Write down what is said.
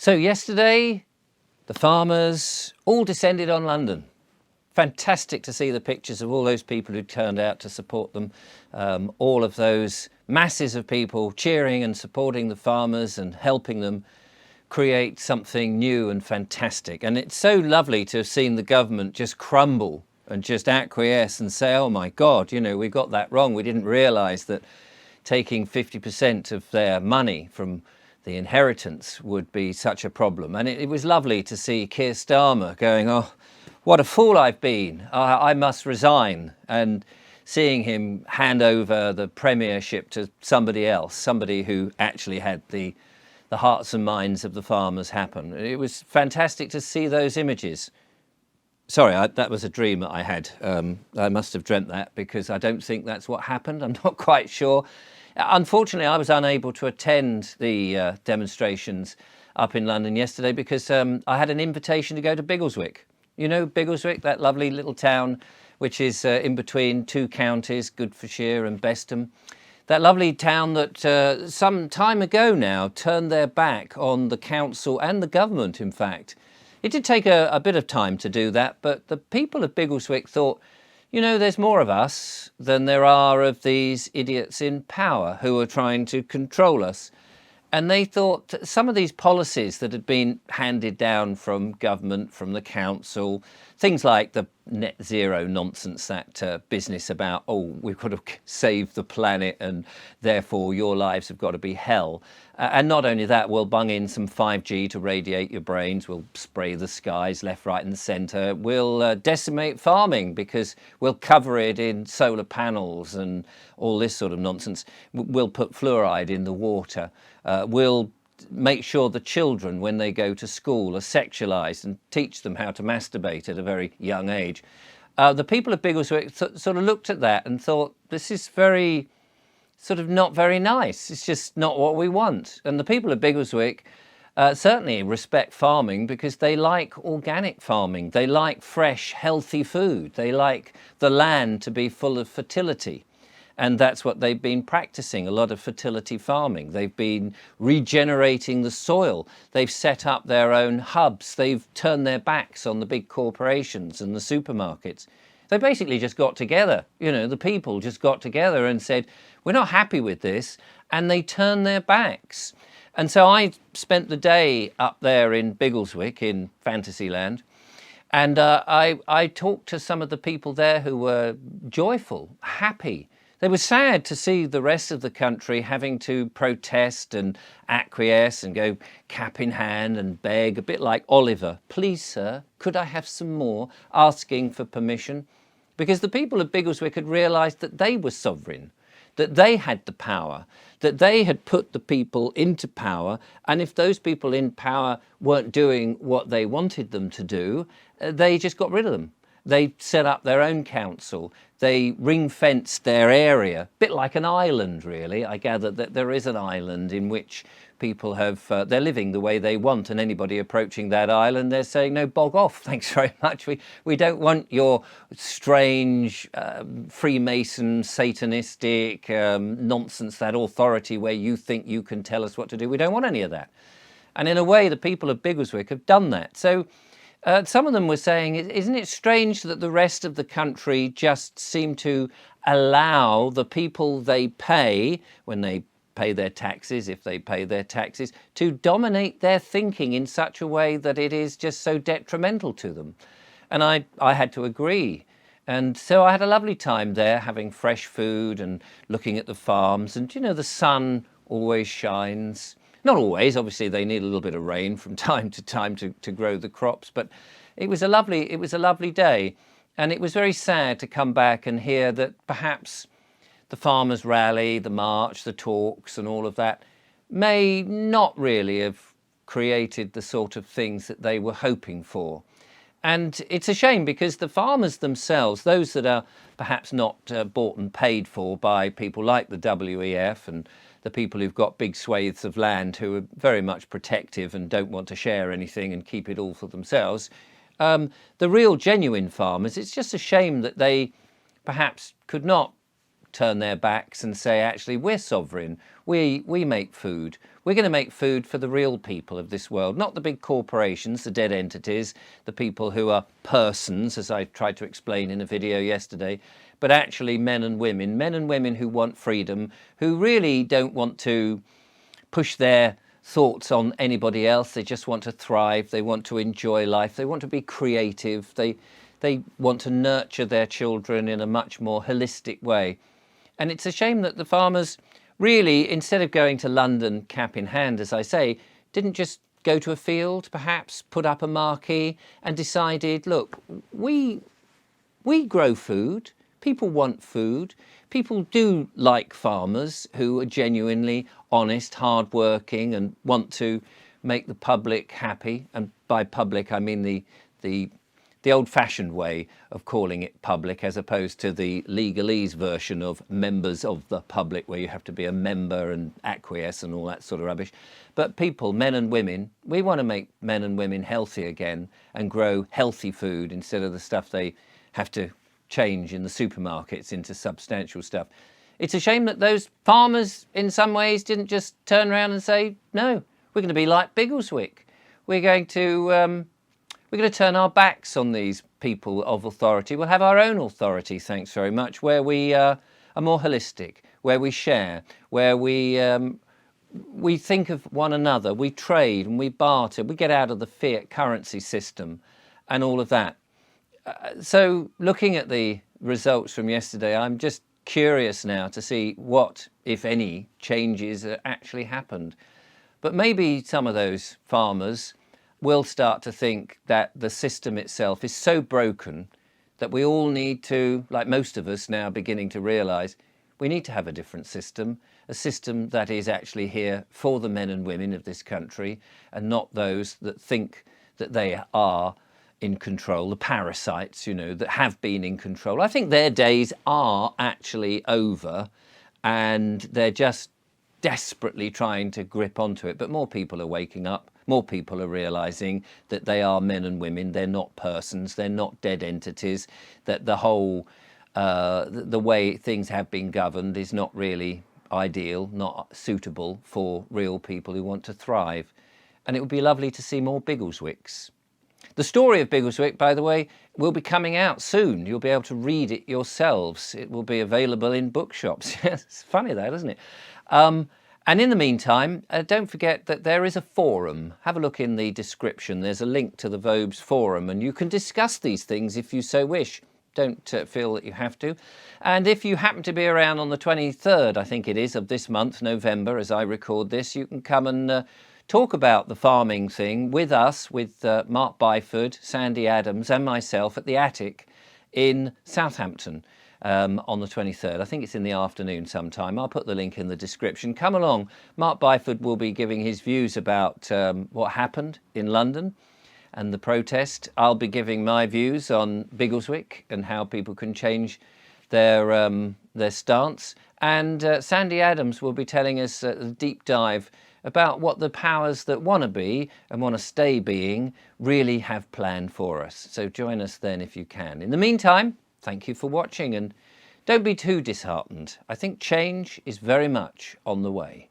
So yesterday, the farmers all descended on London. Fantastic to see the pictures of all those people who turned out to support them. All of those masses of people cheering and supporting the farmers and helping them create something new and fantastic. And it's so lovely to have seen the government just crumble and just acquiesce and say, oh my God, you know, we got that wrong. We didn't realise that taking 50% of their money from the inheritance would be such a problem. And it was lovely to see Keir Starmer going, oh, what a fool I've been. I must resign. And seeing him hand over the premiership to somebody else, somebody who actually had the hearts and minds of the farmers happen. It was fantastic to see those images. Sorry, that was a dream that I had. I must have dreamt that because I don't think that's what happened. I'm not quite sure. Unfortunately, I was unable to attend the demonstrations up in London yesterday because I had an invitation to go to Biggleswick. You know Biggleswick, that lovely little town which is in between two counties, Goodfordshire and Bestham. That lovely town that some time ago now turned their back on the council and the government, in fact. It did take a bit of time to do that, but the people of Biggleswick thought, you know, there's more of us than there are of these idiots in power who are trying to control us. And they thought that some of these policies that had been handed down from government, from the council, things like the net zero nonsense, that business about, oh, we've got to save the planet and therefore your lives have got to be hell. And not only that, we'll bung in some 5G to radiate your brains, we'll spray the skies left, right and centre, we'll decimate farming because we'll cover it in solar panels and all this sort of nonsense. We'll put fluoride in the water. We'll make sure the children, when they go to school, are sexualised and teach them how to masturbate at a very young age. The people of Biggleswick sort of looked at that and thought, this is very, sort of not very nice. It's just not what we want. And the people of Biggleswick certainly respect farming because they like organic farming. They like fresh, healthy food. They like the land to be full of fertility. And that's what they've been practicing, a lot of fertility farming. They've been regenerating the soil. They've set up their own hubs. They've turned their backs on the big corporations and the supermarkets. They basically just got together, you know, the people just got together and said, we're not happy with this, and they turned their backs. And so I spent the day up there in Biggleswick in Fantasyland, and I talked to some of the people there who were joyful, happy. They were sad to see the rest of the country having to protest and acquiesce and go cap in hand and beg, a bit like Oliver, please sir, could I have some more, asking for permission. Because the people of Biggleswick had realised that they were sovereign, that they had the power, that they had put the people into power, and if those people in power weren't doing what they wanted them to do, they just got rid of them. They set up their own council. They ring-fenced their area, a bit like an island, really. I gather that there is an island in which people have, they're living the way they want, and anybody approaching that island, they're saying, no, bog off, thanks very much. We don't want your strange, Freemason, satanistic nonsense, that authority where you think you can tell us what to do. We don't want any of that. And in a way, the people of Biggleswick have done that. So some of them were saying, isn't it strange that the rest of the country just seem to allow the people they pay, when they pay their taxes, if they pay their taxes, to dominate their thinking in such a way that it is just so detrimental to them? And I had to agree. And so I had a lovely time there, having fresh food and looking at the farms. And, you know, the sun always shines. Not always, obviously they need a little bit of rain from time to grow the crops, but it was a lovely day. And it was very sad to come back and hear that perhaps the farmers' rally, the march, the talks and all of that may not really have created the sort of things that they were hoping for. And it's a shame because the farmers themselves, those that are perhaps not bought and paid for by people like the WEF and the people who've got big swathes of land who are very much protective and don't want to share anything and keep it all for themselves, the real genuine farmers, it's just a shame that they perhaps could not turn their backs and say, actually, we're sovereign. We make food. We're going to make food for the real people of this world, not the big corporations, the dead entities, the people who are persons, as I tried to explain in a video yesterday, but actually men and women who want freedom, who really don't want to push their thoughts on anybody else. They just want to thrive. They want to enjoy life. They want to be creative. They want to nurture their children in a much more holistic way. And it's a shame that the farmers really, instead of going to London cap in hand, as I say, didn't just go to a field, perhaps put up a marquee and decided, look, we grow food. People want food. People do like farmers who are genuinely honest, hardworking, and want to make the public happy. And by public, I mean the old-fashioned way of calling it public, as opposed to the legalese version of members of the public, where you have to be a member and acquiesce and all that sort of rubbish. But people, men and women, we want to make men and women healthy again and grow healthy food instead of the stuff they have to change in the supermarkets into substantial stuff. It's a shame that those farmers in some ways didn't just turn around and say, no, we're going to be like Biggleswick. We're going to turn our backs on these people of authority. We'll have our own authority, thanks very much, where we are more holistic, where we share, where we think of one another, we trade and we barter, we get out of the fiat currency system and all of that. So looking at the results from yesterday, I'm just curious now to see what, if any, changes actually happened. But maybe some of those farmers will start to think that the system itself is so broken that we all need to, like most of us now beginning to realise, we need to have a different system, a system that is actually here for the men and women of this country and not those that think that they are in control, the parasites, you know, that have been in control. I think their days are actually over and they're just desperately trying to grip onto it. But more people are waking up. More people are realising that they are men and women. They're not persons. They're not dead entities. That the whole, the way things have been governed is not really ideal, not suitable for real people who want to thrive. And it would be lovely to see more Biggleswicks. The story of Biggleswick, by the way, will be coming out soon. You'll be able to read it yourselves. It will be available in bookshops. It's funny that, isn't it? And in the meantime, don't forget that there is a forum. Have a look in the description. There's a link to the Vobes forum and you can discuss these things if you so wish. Don't feel that you have to. And if you happen to be around on the 23rd, I think it is, of this month, November, as I record this, you can come and talk about the farming thing with us, with Mark Byford, Sandy Adams and myself at the Attic in Southampton on the 23rd. I think it's in the afternoon sometime. I'll put the link in the description. Come along. Mark Byford will be giving his views about what happened in London and the protest. I'll be giving my views on Biggleswick and how people can change their stance. And Sandy Adams will be telling us a deep dive about what the powers that want to be and want to stay being really have planned for us. So join us then if you can. In the meantime, thank you for watching and don't be too disheartened. I think change is very much on the way.